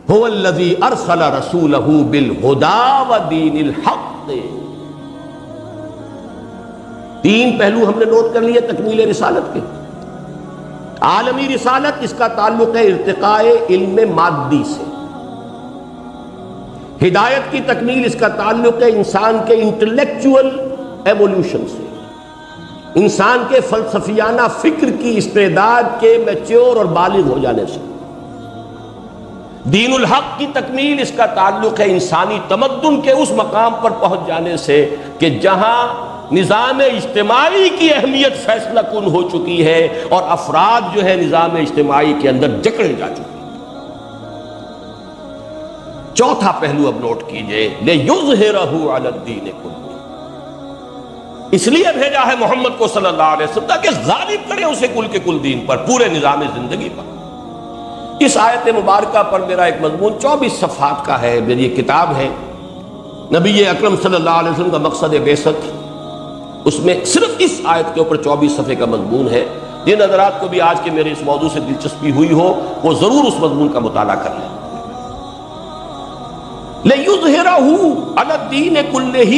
هو الذی ارسل رسولہ بالہدی ودین الحق. تین پہلو ہم نے نوٹ کر لیے تکمیل رسالت کے. عالمی رسالت، اس کا تعلق ہے ارتقاء علم مادی سے. ہدایت کی تکمیل، اس کا تعلق ہے انسان کے انٹلیکچول ایوولوشن سے، انسان کے فلسفیانہ فکر کی استعداد کے میچور اور بالغ ہو جانے سے. دین الحق کی تکمیل، اس کا تعلق ہے انسانی تمدن کے اس مقام پر پہنچ جانے سے کہ جہاں نظام اجتماعی کی اہمیت فیصلہ کن ہو چکی ہے اور افراد جو ہے نظام اجتماعی کے اندر جکڑے جا چکے ہیں. چوتھا پہلو اب نوٹ کیجئے، لِيُظْهِرَهُ عَلَى الدِّينِ كُلِّهِ. اس لیے بھیجا ہے محمد کو صلی اللہ علیہ وسلم تاکہ غالب کرے اسے کل کے کل دین پر، پورے نظام زندگی پر. اس آیت مبارکہ پر میرا ایک مضمون 24 صفحات کا ہے. میری یہ کتاب ہے نبی اکرم صلی اللہ علیہ وسلم کا مقصد بعثت، اس میں صرف اس آیت کے اوپر 24 صفحے کا مضمون ہے. جن حضرات کو بھی آج کے میرے اس موضوع سے دلچسپی ہوئی ہو وہ ضرور اس مضمون کا مطالعہ کر لیں. لِيُظْهِرَهُ عَلَى الدِّينِ كُلِّهِ.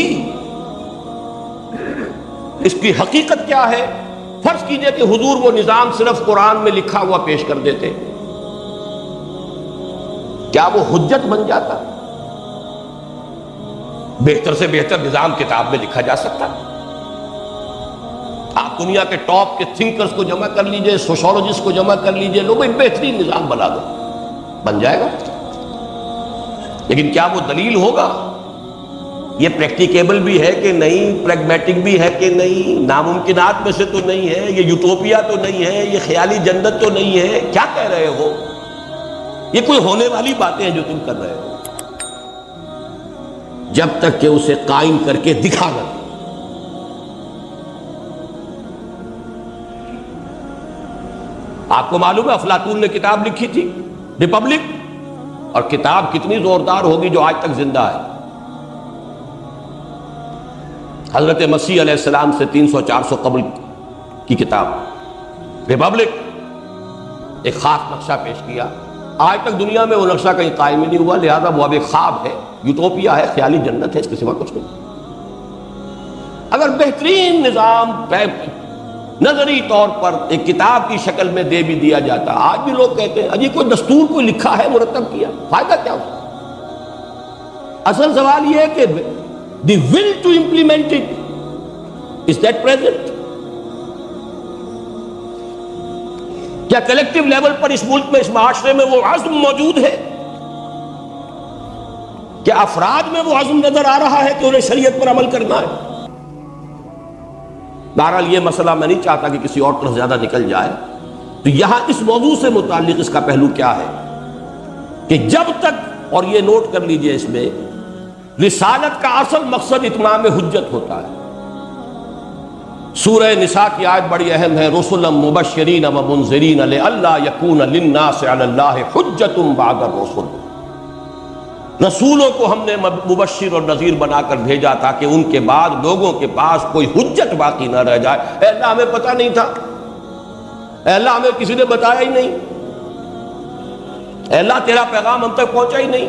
اس کی حقیقت کیا ہے؟ فرض کیجئے کہ حضور وہ نظام صرف قرآن میں لکھا ہوا پیش کر دیتے، کیا وہ حجت بن جاتا؟ بہتر سے بہتر نظام کتاب میں لکھا جا سکتا. آپ دنیا کے ٹاپ کے تھنکرز کو جمع کر لیجئے، سوشولوجسٹ کو جمع کر لیجئے، لوگوں ایک بہترین نظام بنا دو، بن جائے گا. لیکن کیا وہ دلیل ہوگا؟ یہ پریکٹیکیبل بھی ہے کہ نہیں، پریگمیٹک بھی ہے کہ نہیں، ناممکنات میں سے تو نہیں ہے، یہ یوٹوپیا تو نہیں ہے، یہ خیالی جنت تو نہیں ہے. کیا کہہ رہے ہو؟ یہ کوئی ہونے والی باتیں ہیں جو تم کر رہے ہو، جب تک کہ اسے قائم کر کے دکھا نہ دو. آپ کو معلوم ہے افلاطون نے کتاب لکھی تھی ریپبلک، اور کتاب کتنی زوردار ہوگی جو آج تک زندہ ہے. حضرت مسیح علیہ السلام سے 300-400 قبل کی کتاب ریپبلک، ایک خاص نقشہ پیش کیا. آج تک دنیا میں وہ نقشہ کہیں قائم ہی نہیں ہوا، لہذا وہ اب ایک خواب ہے، یوٹوپیا ہے، خیالی جنت ہے، اس کے سوا کچھ نہیں. اگر بہترین نظام نظری طور پر ایک کتاب کی شکل میں دے بھی دیا جاتا، آج بھی لوگ کہتے ہیں اجی کوئی دستور کوئی لکھا ہے، مرتب کیا، فائدہ کیا ہوتا؟ اصل سوال یہ ہے کہ the will to implement it is that present. کیا کلیکٹیو لیول پر اس ملک میں، اس معاشرے میں وہ عزم موجود ہے؟ کیا افراد میں وہ عزم نظر آ رہا ہے کہ انہیں شریعت پر عمل کرنا ہے؟ بہرحال یہ مسئلہ میں نہیں چاہتا کہ کسی اور طرف زیادہ نکل جائے. تو یہاں اس موضوع سے متعلق اس کا پہلو کیا ہے کہ جب تک، اور یہ نوٹ کر لیجئے، اس میں رسالت کا اصل مقصد اتمام حجت ہوتا ہے. سورہ نساء کی آیت بڑی اہم ہے، رسلا مبشرین و منذرین لئلا یکون للناس علی اللہ حجۃ بعد الرسل. رسولوں کو ہم نے مبشر اور نذیر بنا کر بھیجا تاکہ ان کے بعد لوگوں کے پاس کوئی حجت باقی نہ رہ جائے. اے اللہ ہمیں پتہ نہیں تھا، اے اللہ ہمیں کسی نے بتایا ہی نہیں، اے اللہ تیرا پیغام ہم تک پہنچا ہی نہیں.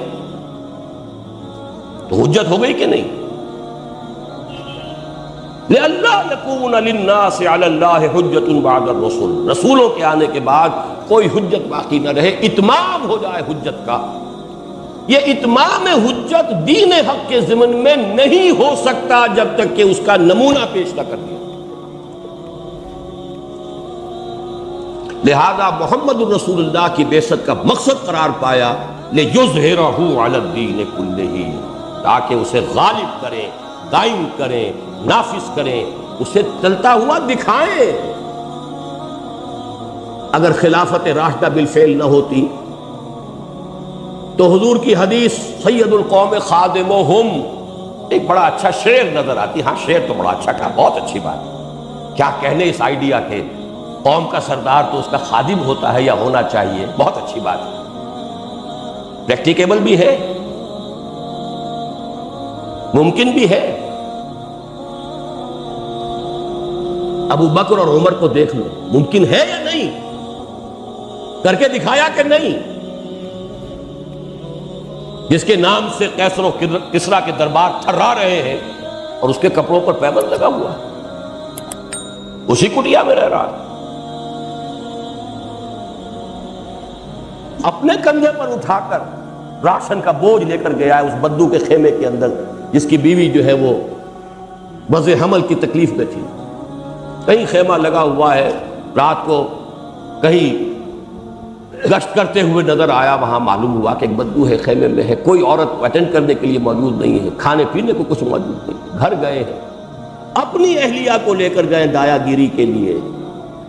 تو حجت ہو گئی کہ نہیں؟ لئلا یکون للناس علی اللہ حجۃ بعد الرسل. رسولوں کے آنے کے بعد کوئی حجت باقی نہ رہے، اتمام ہو جائے حجت کا. یہ اتمام حجت دین حق کے ضمن میں نہیں ہو سکتا جب تک کہ اس کا نمونہ پیش نہ کر دیا. لہذا محمد الرسول اللہ کی بعثت کا مقصد قرار پایا لِيُظْهِرَهُ عَلَى الدِّينِ كُلِّهِ، تاکہ اسے غالب کریں، قائم کریں، نافذ کریں، اسے چلتا ہوا دکھائیں. اگر خلافت راشدہ بالفعل نہ ہوتی تو حضور کی حدیث سید القوم خادمہم ایک بڑا اچھا شعر نظر آتی. ہاں شعر تو بڑا اچھا تھا، بہت اچھی بات. کیا کہنے اس آئیڈیا کے، قوم کا سردار تو اس کا خادم ہوتا ہے یا ہونا چاہیے، بہت اچھی بات ہے، پریکٹیکیبل بھی ہے، ممکن بھی ہے. ابو بکر اور عمر کو دیکھ لو، ممکن ہے یا نہیں؟ کر کے دکھایا کہ نہیں؟ جس کے نام سے قیصر و کسریٰ کے دربار تھرا رہے ہیں اور اس کے کپڑوں پر پیبند لگا ہوا ہے، اسی کٹیا میں رہ رہا ہے، اپنے کندھے پر اٹھا کر راشن کا بوجھ لے کر گیا ہے اس بدو کے خیمے کے اندر، جس کی بیوی جو ہے وہ وضع حمل کی تکلیف میں تھی۔ کہیں خیمہ لگا ہوا ہے، رات کو کہیں گشت کرتے ہوئے نظر آیا، وہاں معلوم ہوا کہ ایک بدو ہے، خیمے میں ہے، کوئی عورت اٹینڈ کرنے کے لیے موجود نہیں ہے، کھانے پینے کو کچھ موجود نہیں، گھر گئے ہیں، اپنی اہلیہ کو لے کر گئے دایا گیری کے لیے،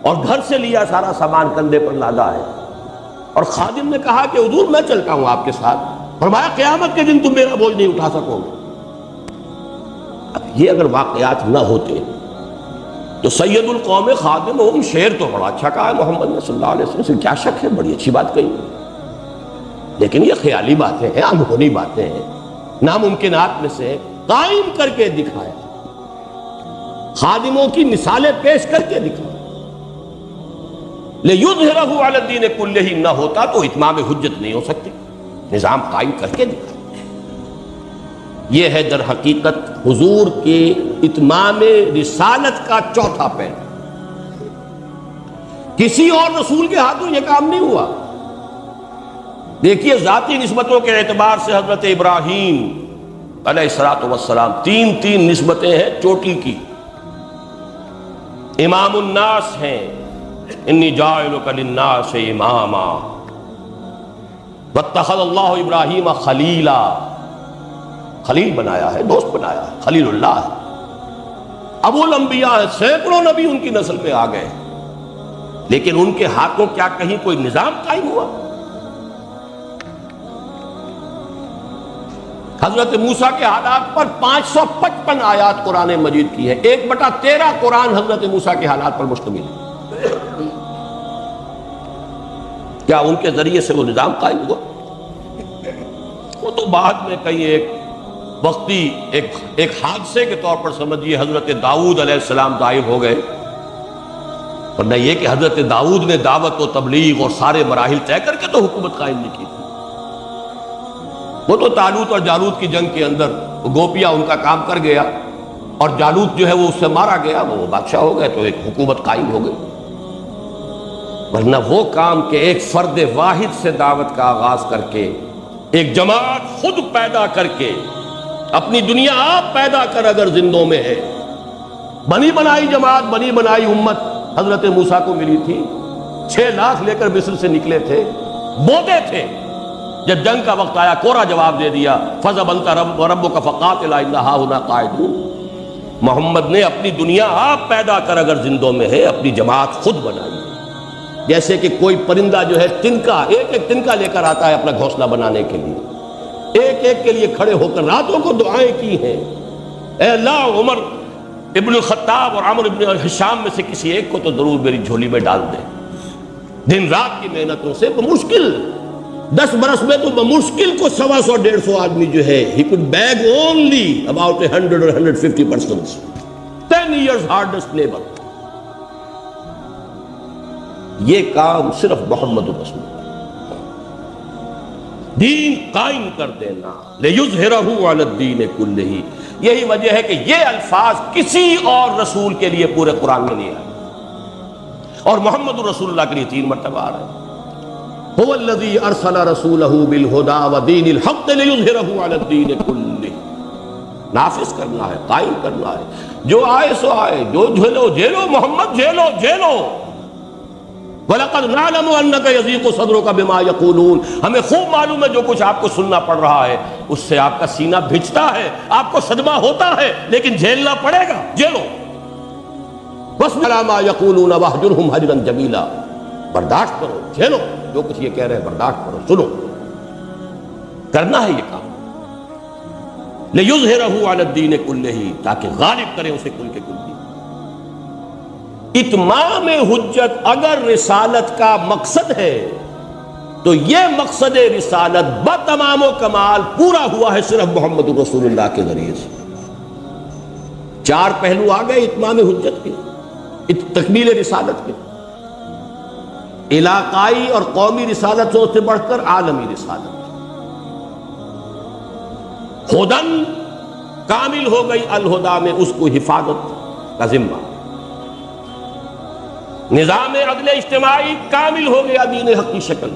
اور گھر سے لیا سارا سامان کندھے پر لادا ہے، اور خادم نے کہا کہ حضور میں چلتا ہوں آپ کے ساتھ، فرمایا قیامت کے دن تم میرا بوجھ نہیں اٹھا سکو گے۔ اب یہ اگر واقعات نہ ہوتے تو سید القوم خادم ہوں، شعر تو بڑا اچھا کہا ہے محمد نے صلی اللہ علیہ وسلم سے، کیا شک ہے، بڑی اچھی بات کہی، لیکن یہ خیالی باتیں ہیں، انہونی باتیں ہیں، ناممکنات میں سے قائم کر کے دکھایا، خادموں کی مثالیں پیش کر کے دکھایا۔ لِيُظْهِرَهُ عَلَى الدِّينِ كُلِّهِ نہ ہوتا تو اتمام حجت نہیں ہو سکتی، نظام قائم کر کے دکھایا۔ یہ ہے در حقیقت حضور کے اتمام رسالت کا چوتھا پہلو۔ کسی اور رسول کے ہاتھوں یہ کام نہیں ہوا۔ دیکھیے ذاتی نسبتوں کے اعتبار سے حضرت ابراہیم علیہ السلام تین نسبتیں ہیں چوٹی کی، امام الناس ہیں، انی جاعلک للناس اماما، واتخذ اللہ ابراہیم خلیلا، خلیل بنایا ہے، دوست بنایا ہے، خلیل اللہ ہے، ابو الانبیاء ہے، سینکڑوں نبی ان کی نسل پہ آ گئے، لیکن ان کے ہاتھوں کیا کہیں کوئی نظام قائم ہوا؟ حضرت موسیٰ کے حالات پر 555 آیات قرآن مجید کی ہے، 1/13 قرآن حضرت موسیٰ کے حالات پر مشتمل ہے۔ کیا ان کے ذریعے سے وہ نظام قائم ہوا؟ وہ تو بعد میں کئی ایک وقتی ایک حادثے کے طور پر سمجھیے حضرت داؤد علیہ السلام ظاہر ہو گئے، ورنہ یہ کہ حضرت داؤد نے دعوت و تبلیغ اور سارے مراحل طے کر کے تو حکومت قائم نہیں کی تھی۔ وہ تو طالوت اور جالوت کی جنگ کے اندر گوپیا ان کا کام کر گیا، اور جالوت جو ہے وہ اس سے مارا گیا، وہ بادشاہ ہو گئے تو ایک حکومت قائم ہو گئی، ورنہ وہ کام کہ ایک فرد واحد سے دعوت کا آغاز کر کے، ایک جماعت خود پیدا کر کے، اپنی دنیا آپ پیدا کر اگر زندوں میں ہے، بنی بنائی جماعت، بنی بنائی امت حضرت موسیٰ کو ملی تھی، 6 لاکھ لے کر مصر سے نکلے تھے، بوتے تھے، جب جنگ کا وقت آیا کوڑا جواب دے دیا، فَذَهَبَ أَنْتَ وَرَبُّكَ فَقَاتِلَا إِنَّ هَاهُنَا قَاعِدُونَ۔ محمد نے اپنی دنیا آپ پیدا کر اگر زندوں میں ہے، اپنی جماعت خود بنائی، جیسے کہ کوئی پرندہ جو ہے تنکا، ایک تنکا لے کر آتا ہے اپنا گھونسلہ بنانے کے لیے، ایک کے لیے کھڑے ہو کر راتوں کو دعائیں کی ہیں، اے اللہ عمر ابن الخطاب اور عمر ابن ہشام میں سے کسی ایک کو تو ضرور میری جھولی میں ڈال دے۔ دن رات کی محنتوں سے بمشکل 10 برس میں تو بمشکل کو 100-150 آدمی جو ہے he could bag only about 100 or 150 persons, 10 years hardest labor۔ یہ کام صرف محمد رسول دین قائم کر دینا، لِيُظْهِرَهُ عَلَى الدِّينِ كُلِّهِ۔ یہی وجہ ہے کہ یہ الفاظ کسی اور رسول کے لیے پورے قرآن میں نہیں آئے، اور محمد رسول اللہ کے لیے 3 مرتبہ آ رہے ہیں۔ هُوَ الَّذِي أَرْسَلَ رَسُولَهُ بِالْهُدَى وَدِينِ الْحَقِّ لِيُظْهِرَهُ عَلَى الدِّينِ كُلِّهِ۔ نافذ کرنا ہے، قائم کرنا ہے، جو آئے سو آئے، جو جھیلو محمد، جھیلو۔ وَلَقَدْ نَعْلَمُ أَنَّكَ يَضِيقُ صَدْرُكَ بِمَا يَقُولُونَ۔ ہمیں خوب معلوم ہے جو کچھ آپ کو سننا پڑ رہا ہے، اس سے آپ کا سینہ بھجتا ہے، آپ کو صدمہ ہوتا ہے، لیکن جھیلنا پڑے گا، جھیلو۔ وَاصْبِرْ عَلَىٰ مَا يَقُولُونَ وَاهْجُرْهُمْ هَجْرًا جَمِيلًا۔ برداشت کرو، جھیلو، جو کچھ یہ کہہ رہے ہیں برداشت کرو، سنو، کرنا ہے یہ کام، لِيُظْهِرَهُ عَلَى الدِّينِ كُلِّهِ، تاکہ غالب کرے اسے کل کے کل۔ اتمام حجت اگر رسالت کا مقصد ہے تو یہ مقصد رسالت بتمام و کمال پورا ہوا ہے صرف محمد رسول اللہ کے ذریعے سے۔ 4 پہلو آ گئے اتمام حجت کے، تکمیل رسالت کے، علاقائی اور قومی رسالت سے بڑھ کر عالمی رسالت، ہدن کامل ہو گئی الہدا میں، اس کو حفاظت کا ذمہ. نظام عدل اجتماعی کامل ہو گیا دین حق کی شکل.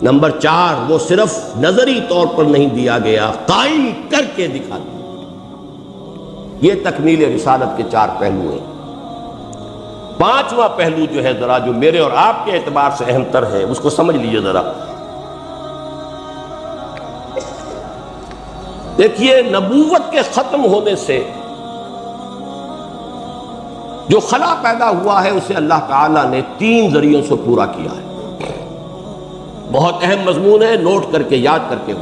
نمبر 4، وہ صرف نظری طور پر نہیں دیا گیا، قائم کر کے دکھا دیا. یہ تکمیل رسالت کے 4 پہلو ہیں. 5واں پہلو جو ہے ذرا، جو میرے اور آپ کے اعتبار سے اہم تر ہے، اس کو سمجھ لیجیے ذرا. دیکھیے، نبوت کے ختم ہونے سے جو خلا پیدا ہوا ہے اسے اللہ تعالیٰ نے 3 ذریعوں سے پورا کیا ہے. بہت اہم مضمون ہے، نوٹ کر کے یاد کر کے.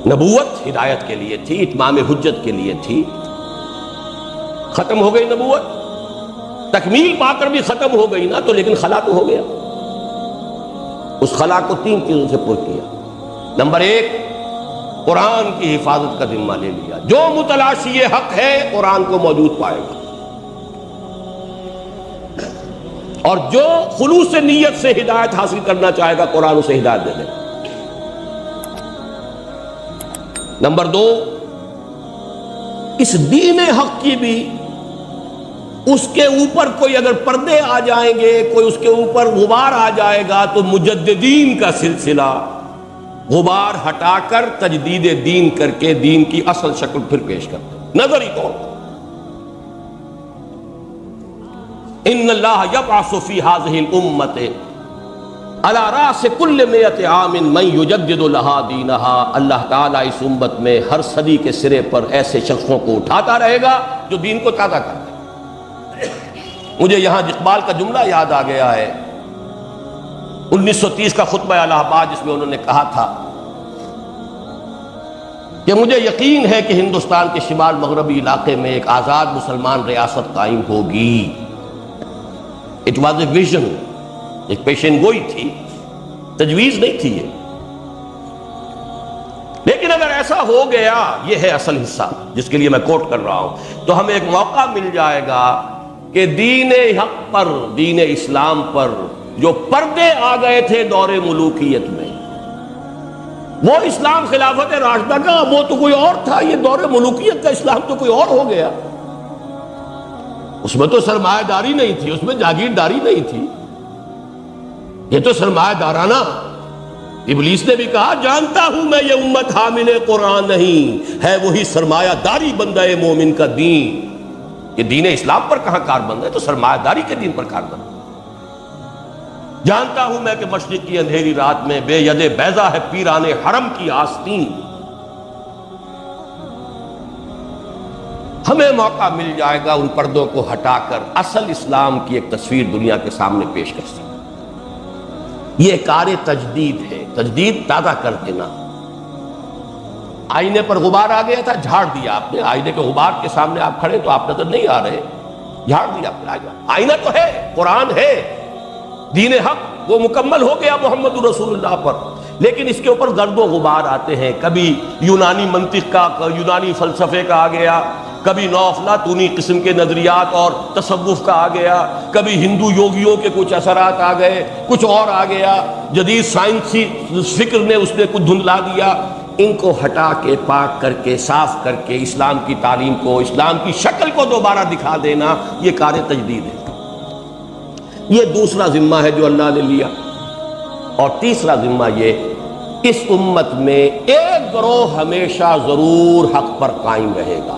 نبوت ہدایت کے لیے تھی، اتمام حجت کے لیے تھی. ختم ہو گئی نبوت، تکمیل پا کر بھی ختم ہو گئی نا، تو لیکن خلا تو ہو گیا. اس خلا کو 3 چیزوں سے پر کیا. نمبر 1، قرآن کی حفاظت کا ذمہ لے لیا. جو متلاشی حق ہے قرآن کو موجود پائے گا، اور جو خلوص نیت سے ہدایت حاصل کرنا چاہے گا قرآن اسے ہدایت دے دے گا. نمبر 2، اس دین حق کی بھی اس کے اوپر کوئی اگر پردے آ جائیں گے، کوئی اس کے اوپر غبار آ جائے گا، تو مجددین کا سلسلہ غبار ہٹا کر تجدید دین کر کے دین کی اصل شکل پھر پیش کرتے ہیں نظری طور پر. ان اللہ یبعث فی هذه الامة علی رأس کل 100 عام من یجدد لها دینها. اللہ تعالیٰ اس امت میں ہر صدی کے سرے پر ایسے شخصوں کو اٹھاتا رہے گا جو دین کو تازہ کرتے ہیں. مجھے یہاں اقبال کا جملہ یاد آ گیا ہے، 1930 کا خطبہ الہ آباد، جس میں انہوں نے کہا تھا کہ مجھے یقین ہے کہ ہندوستان کے شمال مغربی علاقے میں ایک آزاد مسلمان ریاست قائم ہوگی. اٹ واز اے ویژن، ایک پیشین گوئی تھی، تجویز نہیں تھی یہ. لیکن اگر ایسا ہو گیا، یہ ہے اصل حصہ جس کے لیے میں کوٹ کر رہا ہوں، تو ہمیں ایک موقع مل جائے گا کہ دین حق پر، دین اسلام پر جو پردے آ گئے تھے دور ملوکیت میں، وہ اسلام خلافت راشدہ کا، وہ تو کوئی اور تھا. یہ دور ملوکیت کا اسلام تو کوئی اور ہو گیا. اس میں تو سرمایہ داری نہیں تھی، اس میں جاگیرداری نہیں تھی. یہ تو سرمایہ دارانہ. ابلیس نے بھی کہا، جانتا ہوں میں یہ امت حامل قرآن نہیں ہے، وہی سرمایہ داری بندہ مومن کا دین. یہ دین اسلام پر کہاں کاربند ہے، تو سرمایہ داری کے دین پر کاربند ہے. جانتا ہوں میں کہ مشرق کی اندھیری رات میں بے ید بیضا ہے پیران حرم کی آستین. ہمیں موقع مل جائے گا ان پردوں کو ہٹا کر اصل اسلام کی ایک تصویر دنیا کے سامنے پیش کر سکیں. یہ کار تجدید ہے، تجدید تازہ کر دینا. آئینے پر غبار آ گیا تھا، جھاڑ دیا آپ نے. آئینے کے غبار کے سامنے آپ کھڑے تو آپ نظر نہیں آ رہے، جھاڑ دیا آپ نے. آئینہ تو ہے، قرآن ہے، دین حق وہ مکمل ہو گیا محمد رسول اللہ پر. لیکن اس کے اوپر گرد و غبار آتے ہیں. کبھی یونانی منطق کا، یونانی فلسفے کا آ گیا، کبھی نو افلاطونی قسم کے نظریات اور تصوف کا آ گیا، کبھی ہندو یوگیوں کے کچھ اثرات آ گئے، کچھ اور آ گیا، جدید سائنسی فکر نے اس نے کچھ دھندلا دیا. ان کو ہٹا کے، پاک کر کے، صاف کر کے اسلام کی تعلیم کو، اسلام کی شکل کو دوبارہ دکھا دینا، یہ کار تجدید ہے. یہ دوسرا ذمہ ہے جو اللہ نے لیا. اور تیسرا ذمہ یہ، اس امت میں ایک گروہ ہمیشہ ضرور حق پر قائم رہے گا.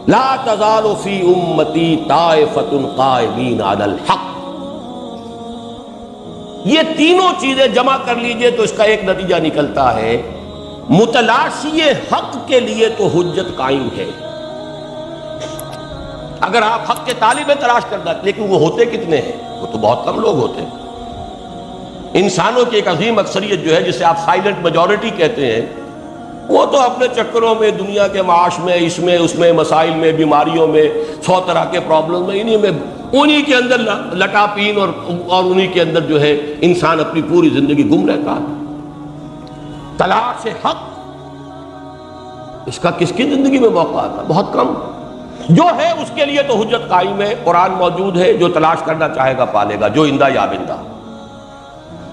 لا تزال فی امتی طائفۃ قائمین علی الحق. یہ تینوں چیزیں جمع کر لیجئے تو اس کا ایک نتیجہ نکلتا ہے، متلاشی حق کے لیے تو حجت قائم ہے. اگر آپ حق کے طالب تلاش کرنا، لیکن وہ ہوتے کتنے ہیں؟ وہ تو بہت کم لوگ ہوتے ہیں. انسانوں کی ایک عظیم اکثریت جو ہے، جسے آپ سائلنٹ میجورٹی کہتے ہیں، وہ تو اپنے چکروں میں، دنیا کے معاش میں، اس میں مسائل میں، بیماریوں میں، 100 طرح کے پرابلم میں، انہی کے اندر لٹاپین اور انہی کے اندر جو ہے انسان اپنی پوری زندگی گم رہتا ہے. تلاش حق، اس کا کس کی زندگی میں موقع آتا؟ بہت کم. جو ہے اس کے لیے تو حجت قائم ہے، قرآن موجود ہے، جو تلاش کرنا چاہے گا پالے گا، جو اندہ یا بندہ.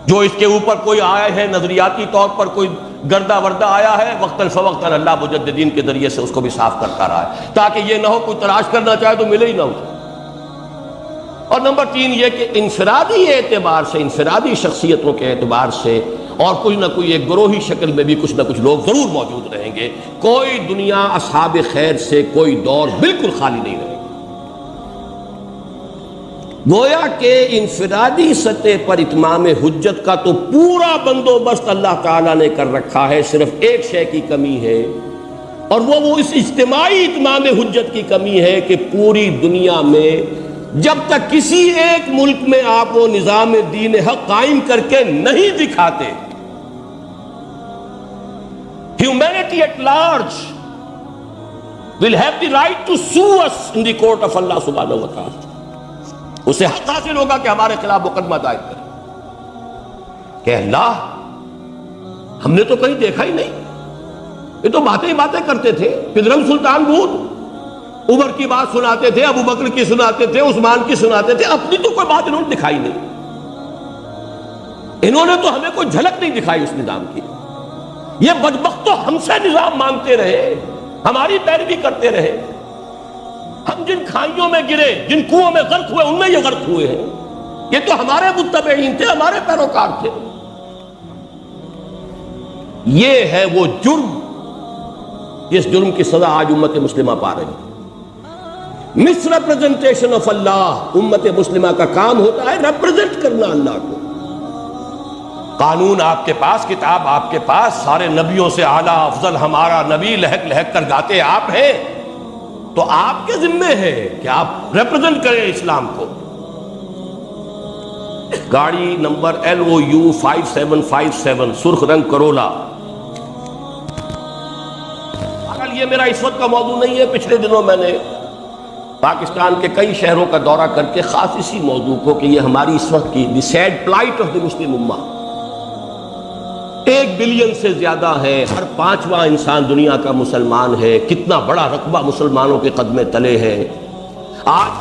جو اس کے اوپر کوئی آیا ہے نظریاتی طور پر کوئی گردہ وردہ آیا ہے، وقتاً فوقتاً اللہ مجددین کے ذریعے سے اس کو بھی صاف کرتا رہا ہے، تاکہ یہ نہ ہو کوئی تلاش کرنا چاہے تو ملے ہی نہ اسے۔ اور نمبر 3 یہ کہ انفرادی اعتبار سے، انفرادی شخصیتوں کے اعتبار سے، اور کچھ نہ کوئی ایک گروہی شکل میں بھی کچھ نہ کچھ لوگ ضرور موجود رہیں گے۔ کوئی دنیا اصحاب خیر سے کوئی دور بالکل خالی نہیں رہے گا۔ گویا کہ انفرادی سطح پر اتمام حجت کا تو پورا بندوبست اللہ تعالیٰ نے کر رکھا ہے، صرف ایک شے کی کمی ہے، اور وہ اس اجتماعی اتمام حجت کی کمی ہے کہ پوری دنیا میں جب تک کسی ایک ملک میں آپ وہ نظام دین حق قائم کر کے نہیں دکھاتے، humanity at large will have the right to sue us in the court of Allah subhanahu wa ta'ala۔ اسے حق حاصل ہوگا کہ ہمارے خلاف مقدمہ دائر کرے کہ اللہ ہم نے تو کہیں دیکھا ہی نہیں، یہ تو باتیں ہی باتیں کرتے تھے، پدرم سلطان بود عمر کی بات سناتے تھے، ابو بکر کی سناتے تھے، عثمان کی سناتے تھے، اپنی تو کوئی بات انہوں نے دکھائی نہیں، انہوں نے تو ہمیں کوئی جھلک نہیں دکھائی اس نظام کی۔ یہ بدبخت تو ہم سے نظام مانگتے رہے، ہماری پیروی کرتے رہے، ہم جن کھائیوں میں گرے، جن کنووں میں غرق ہوئے، ان میں یہ غرق ہوئے ہیں، یہ تو ہمارے متبعین تھے، ہمارے پیروکار تھے۔ یہ ہے وہ جرم جس جرم کی سزا آج امت مسلمہ پا رہی ہے۔ مس ریپرزنٹیشن آف اللہ، امت مسلمہ کا کام ہوتا ہے ریپرزنٹ کرنا اللہ کو۔ قانون آپ کے پاس، کتاب آپ کے پاس، سارے نبیوں سے اعلیٰ افضل ہمارا نبی لہک لہک کر گاتے آپ ہیں، تو آپ کے ذمے ہے کہ آپ ریپرزنٹ کریں اسلام کو۔ گاڑی نمبر LOU 5757 سرخ رنگ کرولا، یہ میرا اس وقت کا موضوع نہیں ہے، پچھلے دنوں میں نے پاکستان کے کئی شہروں کا دورہ کر کے خاص اسی موضوع کو کہ یہ ہماری اس وقت کی دی سیڈ پلائٹ آف دی مسلم امہ، 1 بلین سے زیادہ ہے، ہر 5واں انسان دنیا کا مسلمان ہے، کتنا بڑا رقبہ مسلمانوں کے قدمے تلے ہے۔ آج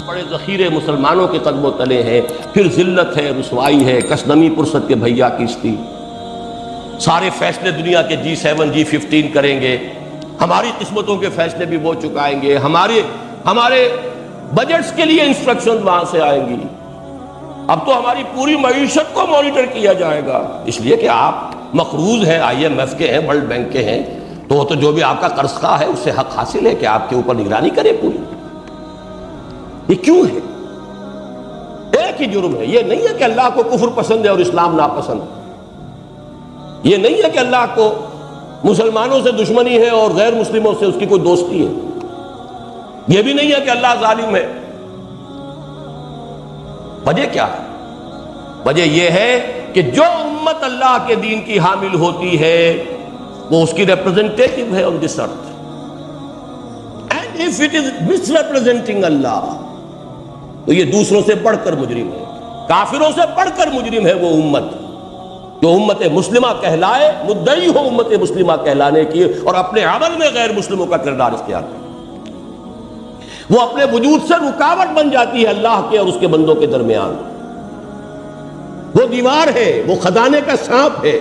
بڑے ذخیرے مسلمانوں کے قدموں تلے ہیں، پھر ذلت ہے، رسوائی ہے، کسنمی پرست کے بھیا کشتی، سارے فیصلے دنیا کے G7 G15 کریں گے، ہماری قسمتوں کے فیصلے بھی وہ چکائیں گے، ہمارے بجٹس کے لیے انسٹرکشن وہاں سے آئیں گی، اب تو ہماری پوری معیشت کو مانیٹر کیا جائے گا، اس لیے کہ آپ مقروض ہیں، IMF کے ہیں، ورلڈ بینک کے ہیں، تو جو بھی آپ کا قرض خواہ ہے اس سے حق حاصل ہے کہ آپ کے اوپر نگرانی کرے پوری۔ یہ کیوں ہے؟ ایک ہی جرم ہے، یہ نہیں ہے کہ اللہ کو کفر پسند ہے اور اسلام ناپسند، یہ نہیں ہے کہ اللہ کو مسلمانوں سے دشمنی ہے اور غیر مسلموں سے اس کی کوئی دوستی ہے، یہ بھی نہیں ہے کہ اللہ ظالم ہے۔ وجہ کیا ہے؟ وجہ یہ ہے کہ جو امت اللہ کے دین کی حامل ہوتی ہے وہ اس کی ریپرزنٹیٹو ہے on this earth, and if it is misrepresenting اللہ تو یہ دوسروں سے بڑھ کر مجرم ہے، کافروں سے بڑھ کر مجرم ہے وہ امت جو امت مسلمہ کہلائے، مدعی ہو امت مسلمہ کہلانے کی، اور اپنے عمل میں غیر مسلموں کا کردار اختیار کرے، وہ اپنے وجود سے رکاوٹ بن جاتی ہے اللہ کے اور اس کے بندوں کے درمیان، وہ دیوار ہے، وہ خزانے کا سانپ ہے۔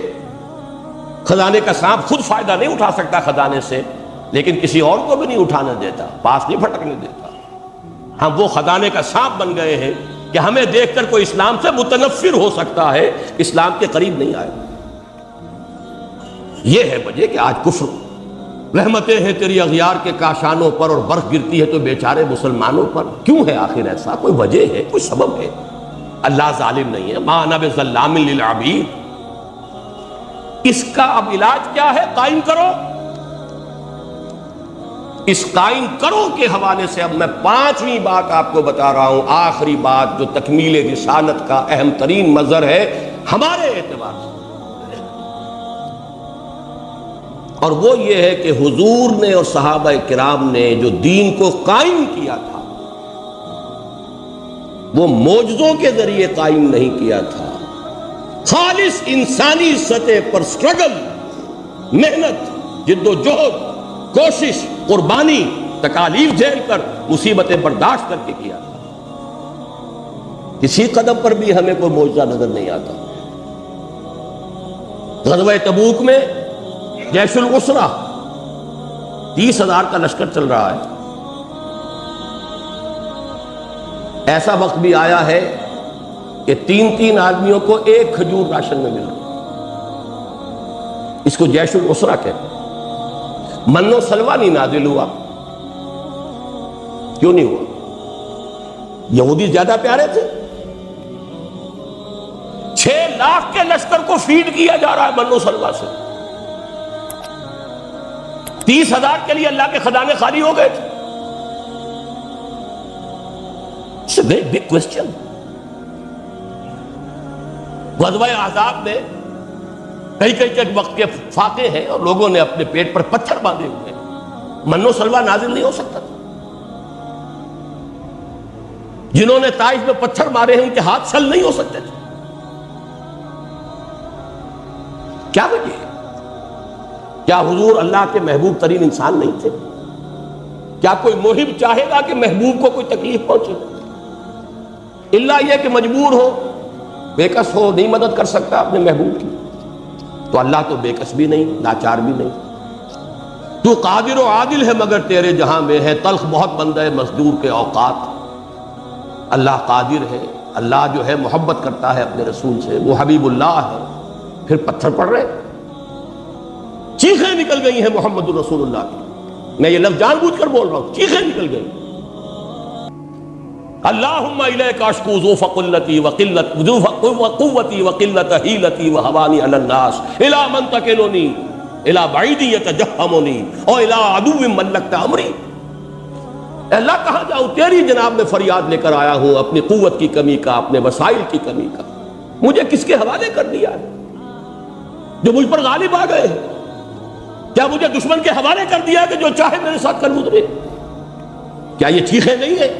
خزانے کا سانپ خود فائدہ نہیں اٹھا سکتا خزانے سے، لیکن کسی اور کو بھی نہیں اٹھانے دیتا، پاس نہیں پھٹکنے دیتا۔ ہم وہ خزانے کا سانپ بن گئے ہیں کہ ہمیں دیکھ کر کوئی اسلام سے متنفر ہو سکتا ہے، اسلام کے قریب نہیں آئے۔ یہ ہے وجہ کہ آج کفر، رحمتیں ہیں تیری اغیار کے کاشانوں پر اور برف گرتی ہے تو بیچارے مسلمانوں پر۔ کیوں ہے آخر ایسا؟ کوئی وجہ ہے، کوئی سبب ہے؟ اللہ ظالم نہیں ہے، ما انا بظلام للعبید۔ اس کا اب علاج کیا ہے؟ قائم کرو۔ اس قائم کرو کے حوالے سے اب میں 5ویں بات آپ کو بتا رہا ہوں، آخری بات جو تکمیل رسالت کا اہم ترین مظہر ہے ہمارے اعتبار سے، اور وہ یہ ہے کہ حضور نے اور صحابہ کرام نے جو دین کو قائم کیا تھا وہ معجزوں کے ذریعے قائم نہیں کیا تھا، خالص انسانی سطح پر سٹرگل، محنت، جد و جہد، کوشش، قربانی، تکالیف جھیل کر، مصیبتیں برداشت کر کے کیا تھا۔ کسی قدم پر بھی ہمیں کوئی معجزہ نظر نہیں آتا۔ غزوہ تبوک میں جیش العسرہ 30,000 کا لشکر چل رہا ہے، ایسا وقت بھی آیا ہے کہ 3 آدمیوں کو ایک کھجور راشن میں مل رہا، اس کو جیش العسرہ کہتے ہیں۔ من و سلوہ نہیں نازل ہوا، کیوں نہیں ہوا؟ یہودی زیادہ پیارے تھے؟ 6 لاکھ کے لشکر کو فیڈ کیا جا رہا ہے من و سلوہ سے، 30,000 کے لیے اللہ کے خزانے خالی ہو گئے تھے۔ It's a very big question۔ غزوہ احزاب میں کئی وقت کے فاقے ہیں اور لوگوں نے اپنے پیٹ پر پتھر باندھے ہوئے، من و سلوہ نازل نہیں ہو سکتا تھا۔ جنہوں نے طائف میں پتھر مارے ہیں ان کے ہاتھ چل نہیں ہو سکتے تھے۔ کیا وجہ ہے؟ کیا حضور اللہ کے محبوب ترین انسان نہیں تھے؟ کیا کوئی محب چاہے گا کہ محبوب کو کوئی تکلیف پہنچے؟ اللہ یہ کہ مجبور ہو، بےکس ہو، نہیں مدد کر سکتا اپنے محبوب کی۔ تو اللہ تو بےکس بھی نہیں، لاچار بھی نہیں۔ تو قادر و عادل ہے مگر تیرے جہاں میں ہے تلخ بہت بندہ ہے مزدور کے اوقات۔ اللہ قادر ہے، اللہ جو ہے محبت کرتا ہے اپنے رسول سے، وہ حبیب اللہ ہے، پھر پتھر پڑ رہے، چیخیں نکل گئی ہیں محمد الرسول اللہ کی۔ میں یہ لفظ جان بوجھ کر بول رہا ہوں، چیخیں نکل گئی۔ اللہم الیک اشکو ضعف قلتی وقلت قوتی وقلت حیلتی وہوانی علی الناس الی من تکلنی الی بعید یتجہمنی اور الی عدو ملکت امری۔ اے اللہ کہاں جاؤں، تیری جناب میں فریاد لے کر آیا ہوں اپنی قوت کی کمی کا، اپنے وسائل کی کمی کا۔ مجھے کس کے حوالے کر دیا ہے جو مجھ پر غالب آ گئے؟ کیا مجھے دشمن کے حوالے کر دیا کہ جو چاہے میرے ساتھ کر گزرے؟ کیا یہ چیخیں نہیں ہیں؟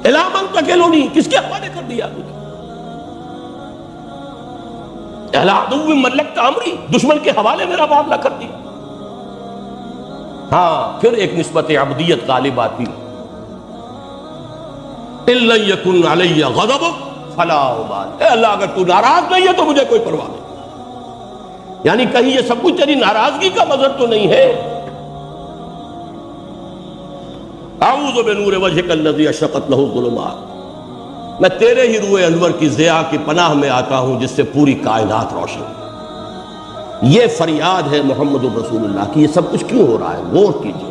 الی من تکلنی، کس کے حوالے کر دیا مجھے؟ الی عدو ملکت امری، دشمن کے حوالے میرا معاملہ کر دیا۔ ہاں پھر ایک نسبت عبدیت غالب آتی، ان لم یکن علی غضبک فلا ابال۔ اے اللہ اگر تو ناراض نہیں ہے تو مجھے کوئی پرواہ نہیں۔ یعنی کہیں یہ سب کچھ تیری ناراضگی کا مظہر تو نہیں ہے؟ اعوذ بنور وجهک الذی اشرقت لہ الظلمات، میں تیرے ہی روئے انور کی ضیاء کی پناہ میں آتا ہوں جس سے پوری کائنات روشن ہے۔ یہ فریاد ہے محمد الرسول اللہ کی۔ یہ سب کچھ کیوں ہو رہا ہے؟ غور کیجیے۔